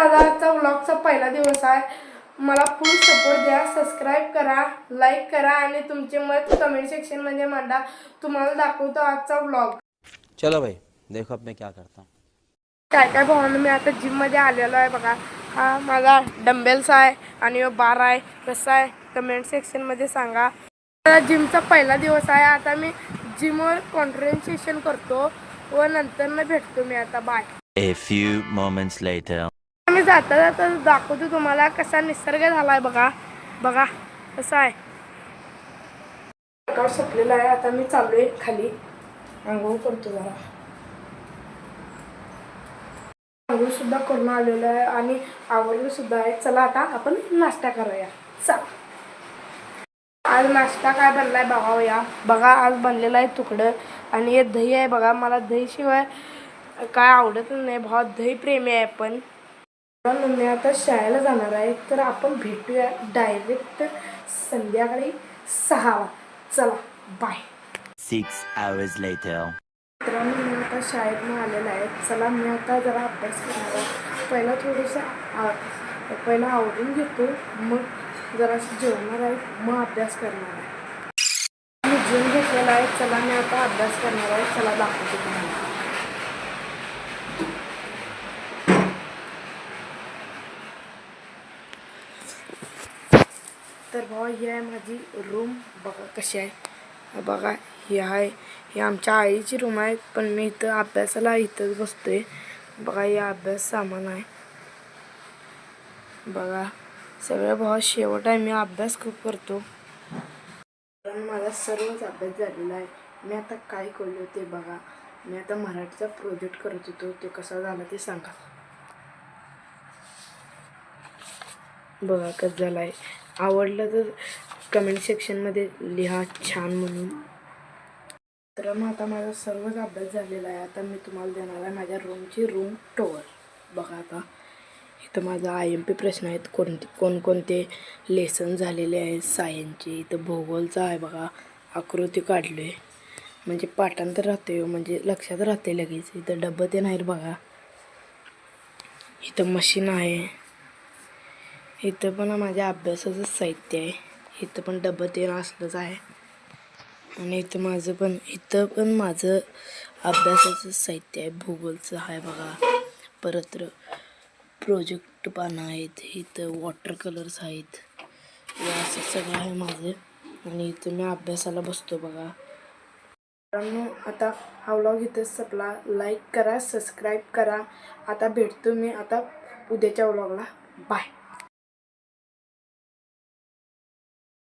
माझा आजचा व्लॉगचा पहिला दिवस आहे. मला फुल सपोर्ट द्या, सबस्क्राइब करा, लाईक करा आणि तुमचे मत कमेंट सेक्शन मध्ये मांडा. तुम्हाला दाखवतो आजचा व्लॉग. चलो भाई देखो अब मैं क्या करता हूँ. काय काय भावानं मी आता जिम मध्ये आलेलो आहे बघा. हा माझा डंबेल्स आहे आणि बार आहे. कसा आहे कमेंट सेक्शन मध्ये सांगा. जिमचा पहिला दिवस आहे. आता मी जिमवर कॉन्सन्ट्रेशन करतो व नंतर भेटतो मी आता. Bye. A few moments later. मी जाता जाता दाखवतो तुम्हाला कसा निसर्ग झालाय बघा. बघा कसा आहे. वर्कआउट संपलेला आहे. आता मी चाललोय खाली. आंघोळ करतो जरा. आंघोळ सुद्धा करून आलेलो आहे आणि आवरलं सुद्धा आहे. चला आता आपण नाश्ता करूया. चला. आज नाश्ता काय बनलाय बघा. बघा आज बनलेला आहे तुकडं आणि हे दही आहे बघा. मला दही शिवाय काय आवडत नाही भावा. दही प्रेमी आहे आपण. मी आता शाळेला जाणार आहे तर आपण भेटूया डायरेक्ट संध्याकाळी 6 चला बाय. 6 hours later. मित्रांनो मी आता शाळेतून आलेला आहे. चला मी आता जरा अभ्यास करणार आहे. पहिला थोडंसं पहिला आवडून घेतो मग जरासं जेवणार आहे मग अभ्यास करणार आहे. मी जेवण घेतलेला आहे. चला मी आता अभ्यास करणार आहे. चला दाखवतो तुम्हाला. तर भावा ही आहे माझी रूम. बघा कशी आहे. बघा ही आहे. ही आमच्या आईची रूम आहे पण मी इथं अभ्यासाला इथंच बसतोय. बघा हे अभ्यास सामान आहे. बघा सगळं भावा शेवट आहे. मी अभ्यास खूप करतो कारण माझा सर्वच अभ्यास झालेला आहे. मी आता काय केलं होते बघा. मी आता मराठीचा प्रोजेक्ट करत होतो. तो कसा झाला ते सांगा. बघा कसं झालं आहे. आवडलं तर कमेंट सेक्शनमध्ये लिहा छान म्हणून. तर मग आता माझा सर्वच अभ्यास झालेला आहे. आता मी तुम्हाला देणार आहे माझ्या रूमची रूम टूर. बघा आता इथं माझा IMP प्रश्न आहेत. कोणकोणते लेसन झालेले आहेत सायन्सचे. इथं भूगोलचा आहे बघा. आकृती काढले म्हणजे पाठांतर राहते म्हणजे लक्षात राहते लगेच. इथं डब्बं ते नाहीत बघा. इथं मशीन आहे. इथं पण माझ्या अभ्यासाचं साहित्य आहे. इथं पण डब्बं ते असलंच आहे आणि इथं पण माझं अभ्यासाचं साहित्य आहे. भूगोलचं आहे बघा. परत प्रोजेक्ट पानं आहेत. इथं वॉटर कलर्स आहेत. हे असं सगळं आहे माझं आणि इथं मी अभ्यासाला बसतो बघा. मित्रांनो आता हा व्लॉग इथंच संपला. लाईक करा, सबस्क्राईब करा. आता भेटतो मी आता उद्याच्या व्लॉगला. बाय.